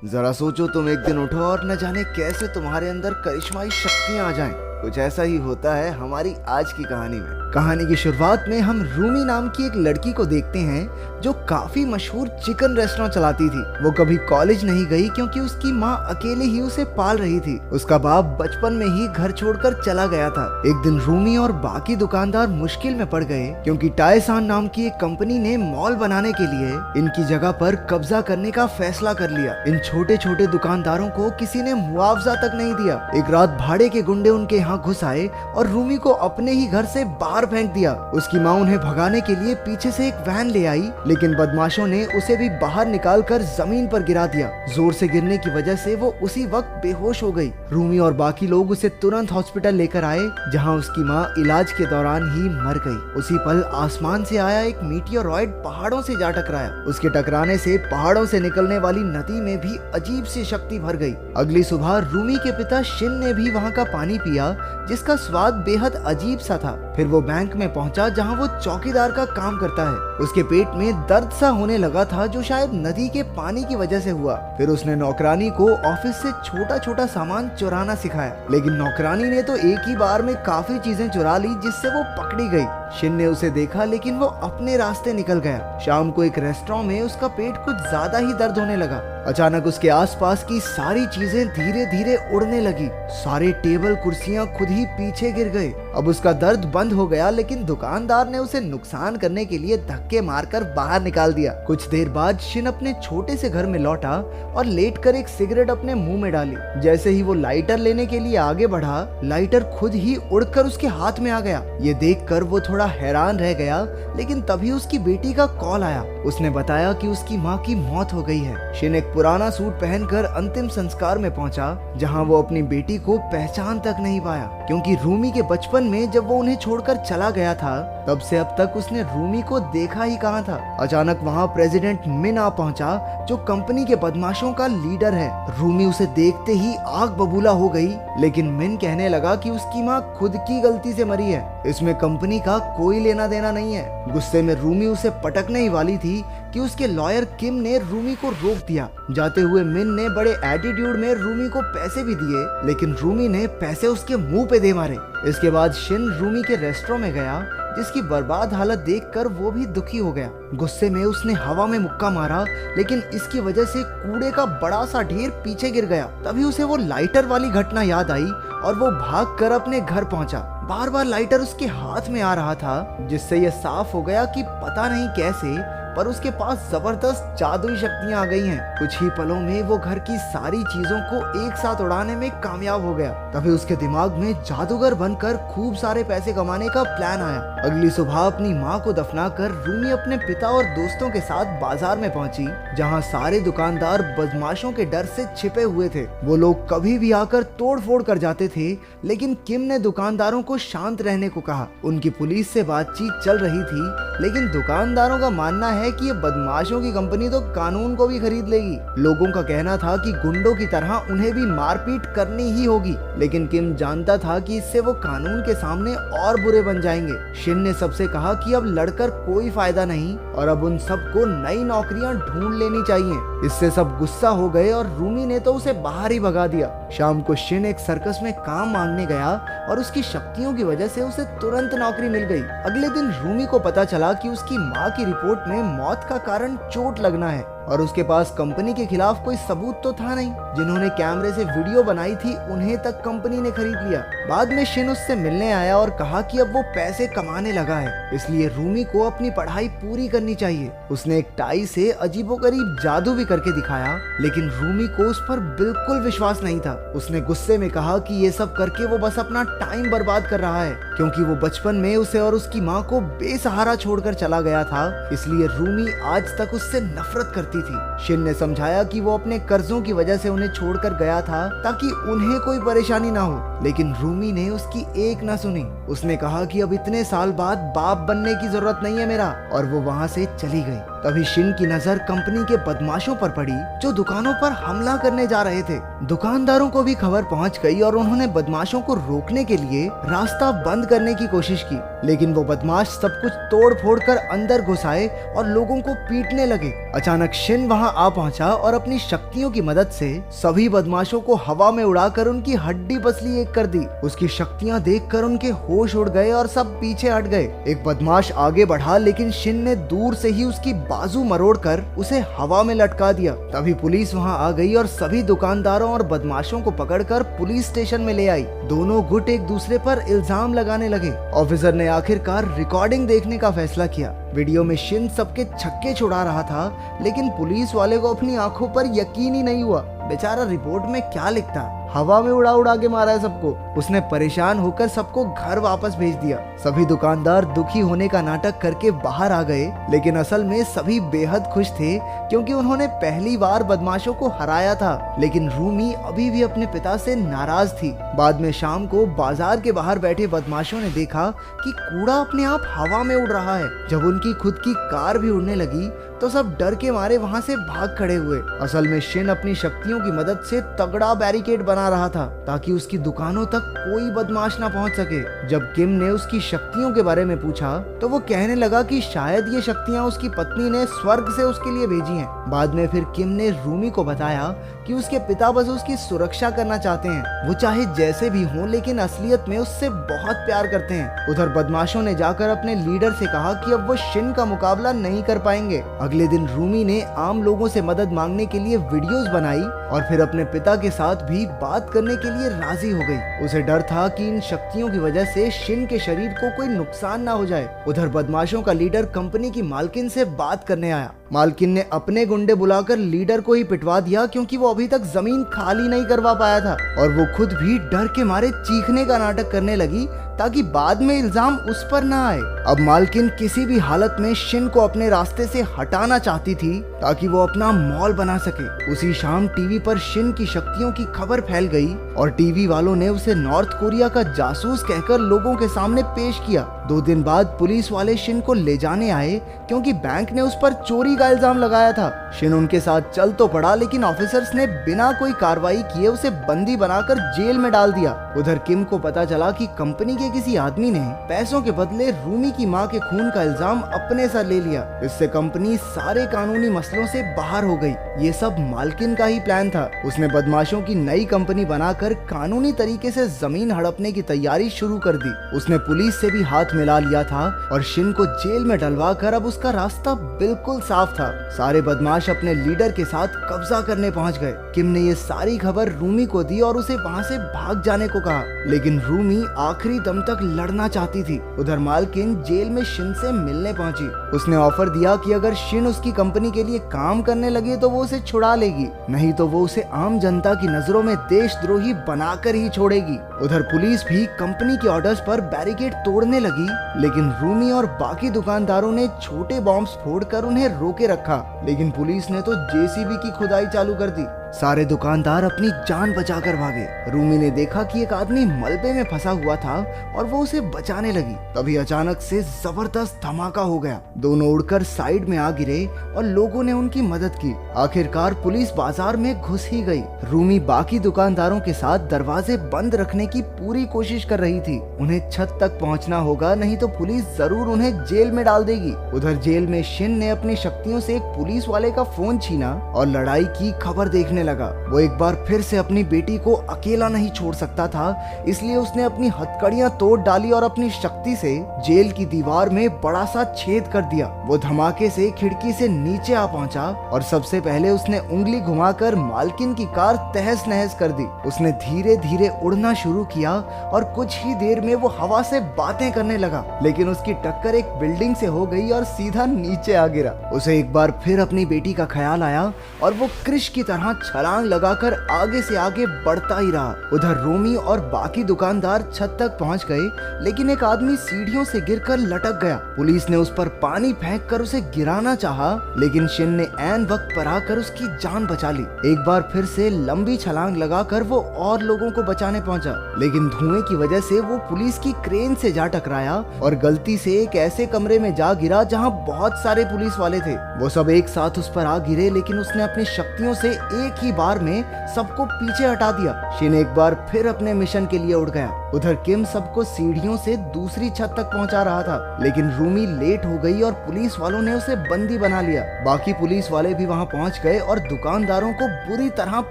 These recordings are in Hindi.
जरा सोचो तुम एक दिन उठो और न जाने कैसे तुम्हारे अंदर करिश्माई शक्तियां आ जाएं। कुछ ऐसा ही होता है हमारी आज की कहानी में। कहानी की शुरुआत में हम रूमी नाम की एक लड़की को देखते हैं जो काफी मशहूर चिकन रेस्टोरेंट चलाती थी। वो कभी कॉलेज नहीं गई क्योंकि उसकी माँ अकेले ही उसे पाल रही थी। उसका बाप बचपन में ही घर छोड़कर चला गया था। एक दिन रूमी और बाकी दुकानदार मुश्किल में पड़ गए क्योंकि टायसान नाम की एक कंपनी ने मॉल बनाने के लिए इनकी जगह पर कब्जा करने का फैसला कर लिया। इन छोटे छोटे दुकानदारों को किसी ने मुआवजा तक नहीं दिया। एक रात भाड़े के गुंडे उनके यहाँ घुस आए और रूमी को अपने ही घर से बाहर फेंक दिया। उसकी माँ उन्हें भगाने के लिए पीछे से एक वैन ले आई, लेकिन बदमाशों ने उसे भी बाहर निकालकर जमीन पर गिरा दिया। जोर से गिरने की वजह से वो उसी वक्त बेहोश हो गई। रूमी और बाकी लोग उसे तुरंत हॉस्पिटल लेकर आए, जहाँ उसकी माँ इलाज के दौरान ही मर गई। उसी पल आसमान से आया एक मीटियोरॉइड पहाड़ों से जा टकराया। उसके टकराने से पहाड़ों से निकलने वाली नदी में भी अजीब सी शक्ति भर गई। अगली सुबह रूमी के पिता शिन ने भी वहाँ का पानी पिया, जिसका स्वाद बेहद अजीब सा था। फिर वो बैंक में पहुंचा जहां वो चौकीदार का काम करता है। उसके पेट में दर्द सा होने लगा था जो शायद नदी के पानी की वजह से हुआ। फिर उसने नौकरानी को ऑफिस से छोटा छोटा सामान चुराना सिखाया, लेकिन नौकरानी ने तो एक ही बार में काफी चीजें चुरा ली, जिससे वो पकड़ी गई। शिन ने उसे देखा, लेकिन वो अपने रास्ते निकल गया। शाम को एक रेस्टोरेंट में उसका पेट कुछ ज्यादा ही दर्द होने लगा। अचानक उसके आसपास की सारी चीजें धीरे धीरे उड़ने लगी। सारे टेबल कुर्सियां खुद ही पीछे गिर गए। अब उसका दर्द बंद हो गया, लेकिन दुकानदार ने उसे नुकसान करने के लिए धक्के मारकर बाहर निकाल दिया। कुछ देर बाद शिन अपने छोटे से घर में लौटा और लेटकर एक सिगरेट अपने मुंह में डाली। जैसे ही वो लाइटर लेने के लिए आगे बढ़ा, लाइटर खुद ही उड़कर उसके हाथ में आ गया। ये देखकर वो थोड़ा हैरान रह गया, लेकिन तभी उसकी बेटी का कॉल आया। उसने बताया कि उसकी माँ की मौत हो गई है। शिन एक पुराना सूट पहनकर अंतिम संस्कार में पहुंचा, जहां वो अपनी बेटी को पहचान तक नहीं पाया, क्योंकि रूमी के बचपन में जब वो उन्हें छोड़कर चला गया था, तब से अब तक उसने रूमी को देखा ही कहाँ था। अचानक वहाँ प्रेसिडेंट मिन आ पहुंचा, जो कंपनी के बदमाशों का लीडर है। रूमी उसे देखते ही आग बबूला हो गई, लेकिन मिन कहने लगा कि उसकी माँ खुद की गलती से मरी है, इसमें कंपनी का कोई लेना देना नहीं है। गुस्से में रूमी उसे पटकने ही वाली थी कि उसके लॉयर किम ने रूमी को रोक दिया। जाते हुए मिन ने बड़े एटीट्यूड में रूमी को पैसे भी दिए, लेकिन रूमी ने पैसे उसके मुंह पे दे मारे। इसके बाद शिन रूमी के रेस्टोरेंट में गया, जिसकी बर्बाद हालत देखकर वो भी दुखी हो गया। गुस्से में उसने हवा में मुक्का मारा, लेकिन इसकी वजह से कूड़े का बड़ा सा ढेर पीछे गिर गया। तभी उसे वो लाइटर वाली घटना याद आई और वो भागकर अपने घर पहुंचा। बार बार लाइटर उसके हाथ में आ रहा था, जिससे ये साफ हो गया कि पता नहीं कैसे पर उसके पास जबरदस्त जादुई शक्तियां आ गई हैं। कुछ ही पलों में वो घर की सारी चीजों को एक साथ उड़ाने में कामयाब हो गया। तभी उसके दिमाग में जादूगर बनकर खूब सारे पैसे कमाने का प्लान आया। अगली सुबह अपनी माँ को दफनाकर रूमी अपने पिता और दोस्तों के साथ बाजार में पहुंची, जहाँ सारे दुकानदार बदमाशों के डर से छिपे हुए थे। वो लोग कभी भी आकर तोड़ फोड़ कर जाते थे, लेकिन किम ने दुकानदारों को शांत रहने को कहा। उनकी पुलिस से बातचीत चल रही थी, लेकिन दुकानदारों का मानना है कि ये बदमाशों की कंपनी तो कानून को भी खरीद लेगी। लोगों का कहना था कि गुंडों की तरह उन्हें भी मारपीट करनी ही होगी, लेकिन किम जानता था कि इससे वो कानून के सामने और बुरे बन जाएंगे। शिन ने सबसे कहा कि अब लड़कर कोई फायदा नहीं और अब उन सबको नई नौकरियां ढूंढ लेनी चाहिए। इससे सब गुस्सा हो गए और रूमी ने तो उसे बाहर ही भगा दिया। शाम को शिन एक सर्कस में काम मांगने गया और उसकी शक्तियों की वजह से उसे तुरंत नौकरी मिल गई। अगले दिन रूमी को पता चला कि उसकी माँ की रिपोर्ट में मौत का कारण चोट लगना है और उसके पास कंपनी के खिलाफ कोई सबूत तो था नहीं। जिन्होंने कैमरे से वीडियो बनाई थी उन्हें तक कंपनी ने खरीद लिया। बाद में शिन उससे मिलने आया और कहा कि अब वो पैसे कमाने लगा है, इसलिए रूमी को अपनी पढ़ाई पूरी करनी चाहिए। उसने एक टाई से अजीबोगरीब जादू भी करके दिखाया, लेकिन रूमी को उस पर बिल्कुल विश्वास नहीं था। उसने गुस्से में कहा कि ये सब करके वो बस अपना टाइम बर्बाद कर रहा है, क्योंकि वो बचपन में उसे और उसकी माँ को बेसहारा छोड़कर चला गया था, इसलिए रूमी आज तक उससे नफरत करती थी। शिन ने समझाया कि वो अपने कर्जों की वजह से उन्हें छोड़कर गया था ताकि उन्हें कोई परेशानी ना हो, लेकिन रूमी ने उसकी एक ना सुनी। उसने कहा कि अब इतने साल बाद बाप बनने की जरूरत नहीं है मेरा, और वो वहाँ से चली गई। तभी शिन की नजर कंपनी के बदमाशों पर पड़ी जो दुकानों पर हमला करने जा रहे थे। दुकानदारों को भी खबर पहुंच गई और उन्होंने बदमाशों को रोकने के लिए रास्ता बंद करने की कोशिश की, लेकिन वो बदमाश सब कुछ तोड़ फोड़ कर अंदर घुस आए और लोगों को पीटने लगे। अचानक शिन वहां आ पहुंचा और अपनी शक्तियों की मदद से सभी बदमाशों को हवा में उड़ाकर उनकी हड्डी पसली एक कर दी। उसकी शक्तियां देखकर उनके होश उड़ गए और सब पीछे हट गए। एक बदमाश आगे बढ़ा, लेकिन शिन ने दूर से ही उसकी बाजू मरोड़कर उसे हवा में लटका दिया। तभी पुलिस वहां आ गई और सभी दुकानदारों और बदमाशों को पकड़कर पुलिस स्टेशन में ले आई। दोनों गुट एक दूसरे पर इल्जाम लगाने लगे। ऑफिसर ने आखिरकार रिकॉर्डिंग देखने का फैसला किया। वीडियो में शिन सबके छक्के छुड़ा रहा था, लेकिन पुलिस वाले को अपनी आंखों पर यकीन ही नहीं हुआ। बेचारा रिपोर्ट में क्या लिखता, हवा में उड़ा उड़ा के मारा है सबको। उसने परेशान होकर सबको घर वापस भेज दिया। सभी दुकानदार दुखी होने का नाटक करके बाहर आ गए, लेकिन असल में सभी बेहद खुश थे क्योंकि उन्होंने पहली बार बदमाशों को हराया था। लेकिन रूमी अभी भी अपने पिता से नाराज थी। बाद में शाम को बाजार के बाहर बैठे बदमाशों ने देखा कि कूड़ा अपने आप हवा में उड़ रहा है। जब उनकी खुद की कार भी उड़ने लगी तो सब डर के मारे वहां से भाग खड़े हुए। असल में शिन अपनी शक्तियों की मदद से तगड़ा बैरिकेड बना रहा था ताकि उसकी दुकानों तक कोई बदमाश ना पहुंच सके। जब किम ने उसकी शक्तियों के बारे में पूछा तो वो कहने लगा कि शायद ये शक्तियां उसकी पत्नी ने स्वर्ग से उसके लिए भेजी हैं। बाद में फिर किम ने रूमी को बताया कि उसके पिता बस उसकी सुरक्षा करना चाहते हैं। वो चाहे जैसे भी हों, लेकिन असलियत में उससे बहुत प्यार करते हैं। उधर बदमाशों ने जाकर अपने लीडर से कहा कि अब वो शिन का मुकाबला नहीं कर पाएंगे। अगले दिन रूमी ने आम लोगों से मदद मांगने के लिए वीडियोस बनाई और फिर अपने पिता के साथ भी बात करने के लिए राजी हो गई। उसे डर था कि इन शक्तियों की वजह से शिन के शरीर को कोई नुकसान ना हो जाए। उधर बदमाशों का लीडर कंपनी की मालकिन से बात करने आया। मालकिन ने अपने गुंडे बुलाकर लीडर को ही पिटवा दिया क्योंकि वो अभी तक जमीन खाली नहीं करवा पाया था और वो खुद भी डर के मारे चीखने का नाटक करने लगी ताकि बाद में इल्जाम उस पर ना आए। अब मालकिन किसी भी हालत में शिन को अपने रास्ते से हटाना चाहती थी ताकि वो अपना मॉल बना सके। उसी शाम टीवी पर शिन की शक्तियों की खबर फैल गई और टीवी वालों ने उसे नॉर्थ कोरिया का जासूस कहकर लोगों के सामने पेश किया। 2 दिन बाद पुलिस वाले शिन को ले जाने आए क्योंकि बैंक ने उस पर चोरी का इल्जाम लगाया था। शिन उनके साथ चल तो पड़ा, लेकिन ऑफिसर्स ने बिना कोई कार्रवाई किए उसे बंदी बनाकर जेल में डाल दिया। उधर किम को पता चला कि कंपनी के किसी आदमी ने पैसों के बदले रूमी की मां के खून का इल्जाम अपने सर ले लिया। इससे कंपनी सारे कानूनी मसलों से बाहर हो गई। ये सब मालकिन का ही प्लान था। उसने बदमाशों की नई कंपनी बनाकर कानूनी तरीके से जमीन हड़पने की तैयारी शुरू कर दी। उसने पुलिस से भी हाथ मिला लिया था और शिन को जेल में डलवा कर अब उसका रास्ता बिल्कुल साफ था। सारे बदमाश अपने लीडर के साथ कब्जा करने पहुंच गए। किम ने ये सारी खबर रूमी को दी और उसे वहां से भाग जाने को कहा, लेकिन रूमी आखिरी दम तक लड़ना चाहती थी। उधर मालकिन जेल में शिन से मिलने पहुंची। उसने ऑफर दिया कि अगर शिन उसकी कंपनी के लिए काम करने लगे तो वो उसे छुड़ा लेगी, नहीं तो वो उसे आम जनता की नजरों में देशद्रोही बनाकर ही छोड़ेगी। उधर पुलिस भी कंपनी के ऑर्डर्स पर बैरिकेड तोड़ने लगी, लेकिन रूमी और बाकी दुकानदारों ने छोटे बॉम्ब्स फोड़कर उन्हें रोके रखा। लेकिन पुलिस ने तो जेसीबी की खुदाई चालू कर दी। सारे दुकानदार अपनी जान बचाकर भागे। रूमी ने देखा कि एक आदमी मलबे में फंसा हुआ था और वो उसे बचाने लगी। तभी अचानक से जबरदस्त धमाका हो गया। दोनों उड़कर साइड में आ गिरे और लोगों ने उनकी मदद की। आखिरकार पुलिस बाजार में घुस ही गई। रूमी बाकी दुकानदारों के साथ दरवाजे बंद रखने की पूरी कोशिश कर रही थी। उन्हें छत तक पहुंचना होगा, नहीं तो पुलिस जरूर उन्हें जेल में डाल देगी। उधर जेल में शिन ने अपनी शक्तियों से एक पुलिस वाले का फोन छीना और लड़ाई की खबर देखने लगा। वो एक बार फिर से अपनी बेटी को अकेला नहीं छोड़ सकता था, इसलिए उसने अपनी हथकड़ियां तोड़ डाली और अपनी शक्ति से जेल की दीवार में बड़ा सा छेद कर दिया। वो धमाके से खिड़की से नीचे आ पहुंचा और सबसे पहले उसने उंगली घुमाकर मालकिन की कार तहस नहस कर दी। उसने धीरे धीरे उड़ना शुरू किया और कुछ ही देर में वो हवा से बातें करने लगा, लेकिन उसकी टक्कर एक बिल्डिंग से हो गई और सीधा नीचे आ गिरा। उसे एक बार फिर अपनी बेटी का ख्याल आया और वो क्रिश की तरह छलांग लगाकर आगे से आगे बढ़ता ही रहा। उधर रूमी और बाकी दुकानदार छत तक पहुंच गए, लेकिन एक आदमी सीढ़ियों से गिरकर लटक गया। पुलिस ने उस पर पानी फेंककर उसे गिराना चाहा, लेकिन शिन ने ऐन वक्त पर आकर उसकी जान बचा ली। एक बार फिर से लंबी छलांग लगाकर वो और लोगों को बचाने पहुंचा, लेकिन धुएं की वजह से वो पुलिस की क्रेन से जा टकराया और गलती से एक ऐसे कमरे में जा गिरा जहां बहुत सारे पुलिस वाले थे। वो सब एक साथ उस पर आ गिरे, लेकिन उसने अपनी शक्तियों से एक ही बार में सबको पीछे हटा दिया। शिन एक बार फिर अपने मिशन के लिए उड़ गया। उधर किम सबको सीढ़ियों से दूसरी छत तक पहुंचा रहा था, लेकिन रूमी लेट हो गई और पुलिस वालों ने उसे बंदी बना लिया। बाकी पुलिस वाले भी वहां पहुंच गए और दुकानदारों को बुरी तरह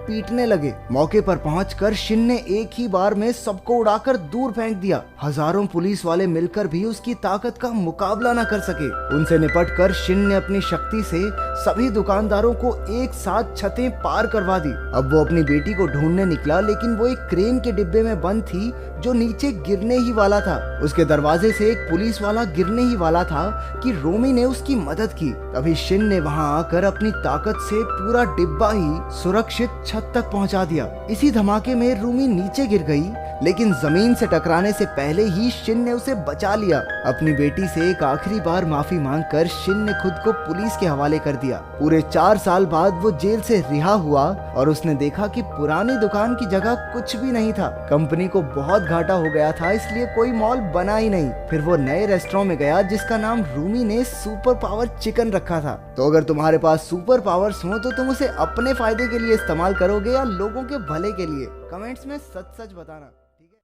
पीटने लगे। मौके पर पहुंचकर शिन ने एक ही बार में सबको उड़ाकर दूर फेंक दिया। हजारों पुलिस वाले मिलकर भी उसकी ताकत का मुकाबला न कर सके। उनसे निपटकर शिन ने अपनी शक्ति से सभी दुकानदारों को एक साथ छतें पार करवा दी। अब वो अपनी बेटी को ढूंढने निकला, लेकिन वो एक क्रेन के डिब्बे में बंद थी जो नीचे गिरने ही वाला था। उसके दरवाजे से एक पुलिस वाला गिरने ही वाला था कि रोमी ने उसकी मदद की। तभी शिन ने वहां आकर अपनी ताकत से पूरा डिब्बा ही सुरक्षित छत तक पहुंचा दिया। इसी धमाके में रूमी नीचे गिर गई, लेकिन जमीन से टकराने से पहले ही शिन ने उसे बचा लिया। अपनी बेटी से एक आखिरी बार माफी मांगकर शिन ने खुद को पुलिस के हवाले कर दिया। पूरे 4 साल बाद वो जेल से रिहा हुआ और उसने देखा कि पुरानी दुकान की जगह कुछ भी नहीं था। कंपनी को बहुत घाटा हो गया था, इसलिए कोई मॉल बना ही नहीं। फिर वो नए रेस्टोरेंट में गया जिसका नाम रूमी ने सुपर पावर चिकन रखा था। तो अगर तुम्हारे पास सुपर पावर्स हो तो तुम उसे अपने फायदे के लिए इस्तेमाल करोगे या लोगों के भले के लिए? कमेंट्स में सच सच बताना।